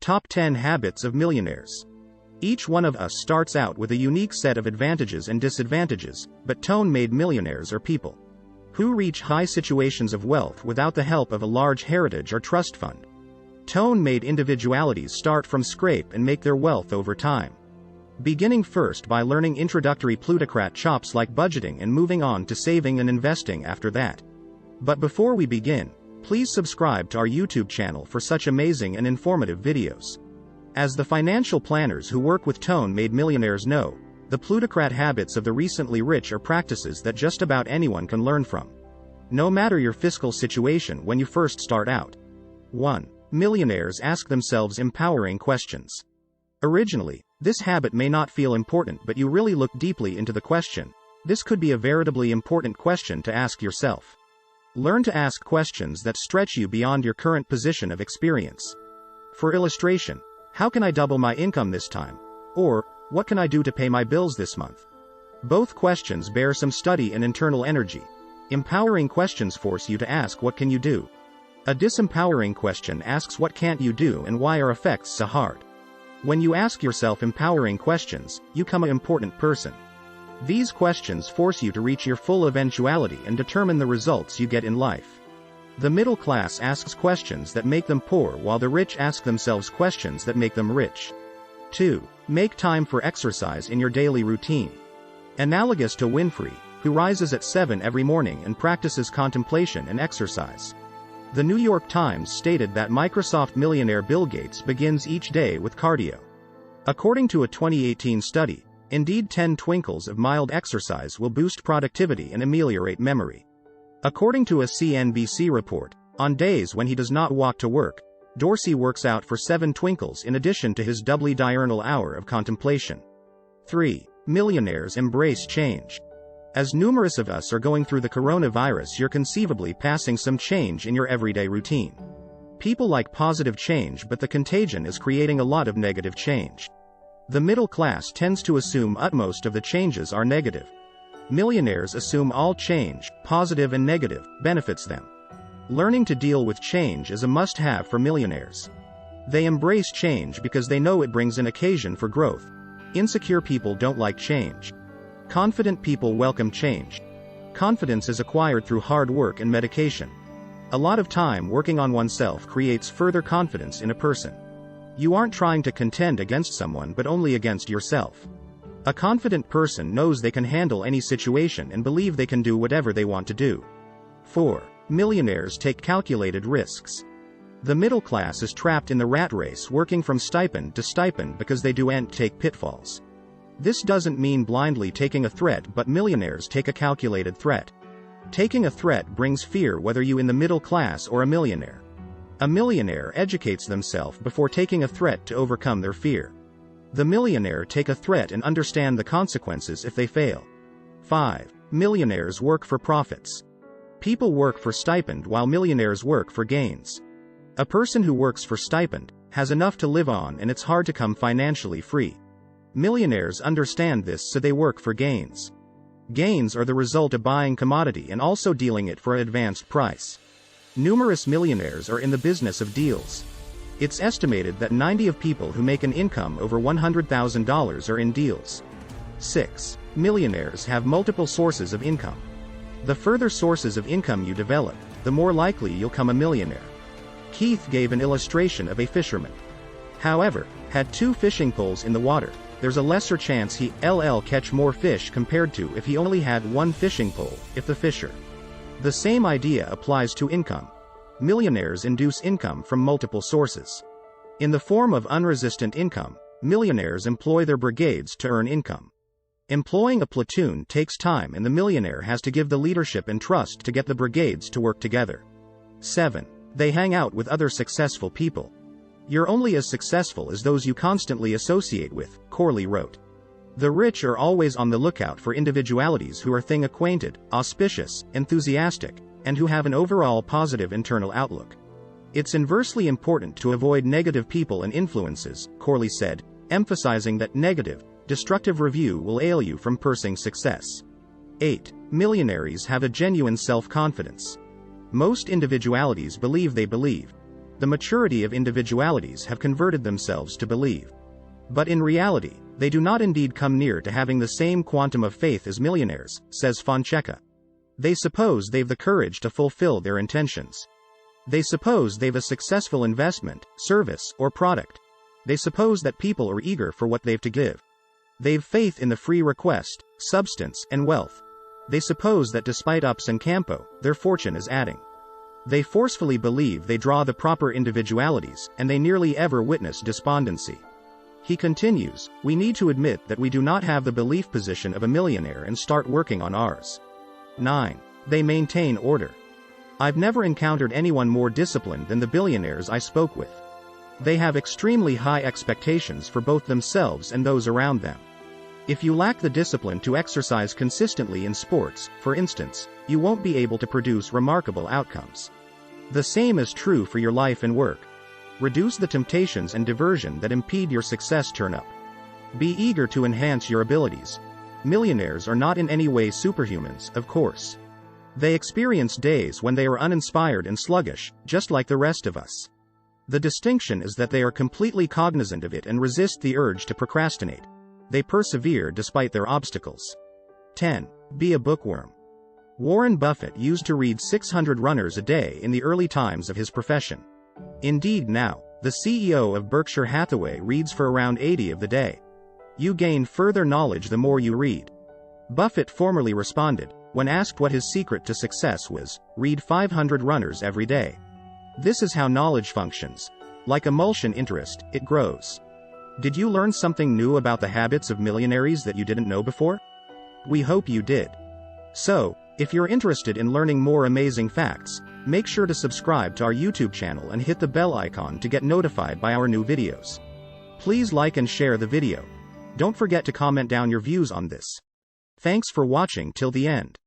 Top 10 Habits of Millionaires. Each one of us starts out with a unique set of advantages and disadvantages, but tone-made millionaires are people who reach high situations of wealth without the help of a large heritage or trust fund. Tone-made individualities start from scrape and make their wealth over time, beginning first by learning introductory plutocrat chops like budgeting and moving on to saving and investing after that. But before we begin, please subscribe to our YouTube channel for such amazing and informative videos. As the financial planners who work with tone-made millionaires know, the plutocrat habits of the recently rich are practices that just about anyone can learn from, no matter your fiscal situation when you first start out. 1. Millionaires ask themselves empowering questions. Originally, this habit may not feel important, but you really look deeply into the question. This could be a veritably important question to ask yourself. Learn to ask questions that stretch you beyond your current position of experience. For illustration, how can I double my income this time? Or, what can I do to pay my bills this month? Both questions bear some study and internal energy. Empowering questions force you to ask, what can you do? A disempowering question asks, what can't you do and why are effects so hard? When you ask yourself empowering questions, you become an important person. These questions force you to reach your full eventuality and determine the results you get in life. The middle class asks questions that make them poor, while the rich ask themselves questions that make them rich. 2. Make time for exercise in your daily routine. Analogous to Winfrey, who rises at 7 every morning and practices contemplation and exercise. The New York Times stated that Microsoft millionaire Bill Gates begins each day with cardio. According to a 2018 study, indeed 10 twinkles of mild exercise will boost productivity and ameliorate memory. According to a CNBC report, on days when he does not walk to work, Dorsey works out for 7 twinkles in addition to his doubly diurnal hour of contemplation. 3. Millionaires embrace change. As numerous of us are going through the coronavirus, you're conceivably passing some change in your everyday routine. People like positive change, but the contagion is creating a lot of negative change. The middle class tends to assume utmost of the changes are negative. Millionaires assume all change, positive and negative, benefits them. Learning to deal with change is a must-have for millionaires. They embrace change because they know it brings an occasion for growth. Insecure people don't like change. Confident people welcome change. Confidence is acquired through hard work and medication. A lot of time working on oneself creates further confidence in a person. You aren't trying to contend against someone, but only against yourself. A confident person knows they can handle any situation and believe they can do whatever they want to do. 4. Millionaires take calculated risks. The middle class is trapped in the rat race, working from stipend to stipend because they don't take pitfalls. This doesn't mean blindly taking a threat, but millionaires take a calculated threat. Taking a threat brings fear, whether you in the middle class or a millionaire. A millionaire educates themselves before taking a threat to overcome their fear. The millionaire take a threat and understand the consequences if they fail. 5. Millionaires work for profits. People work for stipend while millionaires work for gains. A person who works for stipend has enough to live on, and it's hard to come financially free. Millionaires understand this, so they work for gains. Gains are the result of buying commodity and also dealing it for an advanced price. Numerous millionaires are in the business of deals. It's estimated that 90 of people who make an income over $100,000 are in deals. 6. Millionaires have multiple sources of income. The further sources of income you develop, the more likely you'll become a millionaire. Keith gave an illustration of a fisherman. However, had 2 fishing poles in the water, there's a lesser chance he'll catch more fish compared to if he only had 1 fishing pole, if the fisher. The same idea applies to income. Millionaires induce income from multiple sources. In the form of unresistant income, millionaires employ their brigades to earn income. Employing a platoon takes time, and the millionaire has to give the leadership and trust to get the brigades to work together. 7. They hang out with other successful people. You're only as successful as those you constantly associate with, Corley wrote. The rich are always on the lookout for individualities who are thing-acquainted, auspicious, enthusiastic, and who have an overall positive internal outlook. It's inversely important to avoid negative people and influences, Corley said, emphasizing that negative, destructive review will ail you from pursuing success. 8. Millionaires have a genuine self-confidence. Most individualities believe they believe. the maturity of individualities have converted themselves to believe. But in reality, they do not indeed come near to having the same quantum of faith as millionaires, says Fonseca. They suppose they've the courage to fulfill their intentions. They suppose they've a successful investment, service, or product. They suppose that people are eager for what they've to give. They've faith in the free request, substance, and wealth. They suppose that despite ups and campo, their fortune is adding. They forcefully believe they draw the proper individualities, and they nearly ever witness despondency. He continues, we need to admit that we do not have the belief position of a millionaire and start working on ours. 9. They maintain order. I've never encountered anyone more disciplined than the billionaires I spoke with. They have extremely high expectations for both themselves and those around them. If you lack the discipline to exercise consistently in sports, for instance, you won't be able to produce remarkable outcomes. The same is true for your life and work. Reduce the temptations and diversion that impede your success turn up. Be eager to enhance your abilities. Millionaires are not in any way superhumans, of course. They experience days when they are uninspired and sluggish, just like the rest of us. The distinction is that they are completely cognizant of it and resist the urge to procrastinate. They persevere despite their obstacles. 10. Be a bookworm. Warren Buffett used to read 600 runners a day in the early times of his profession. Indeed now, the CEO of Berkshire Hathaway reads for around 80 of the day. You gain further knowledge the more you read. Buffett formerly responded, when asked what his secret to success was, read 500 runners every day. This is how knowledge functions. Like emulsion interest, it grows. Did you learn something new about the habits of millionaires that you didn't know before? We hope you did. So, if you're interested in learning more amazing facts, make sure to subscribe to our YouTube channel and hit the bell icon to get notified by our new videos. Please like and share the video. Don't forget to comment down your views on this. Thanks for watching till the end.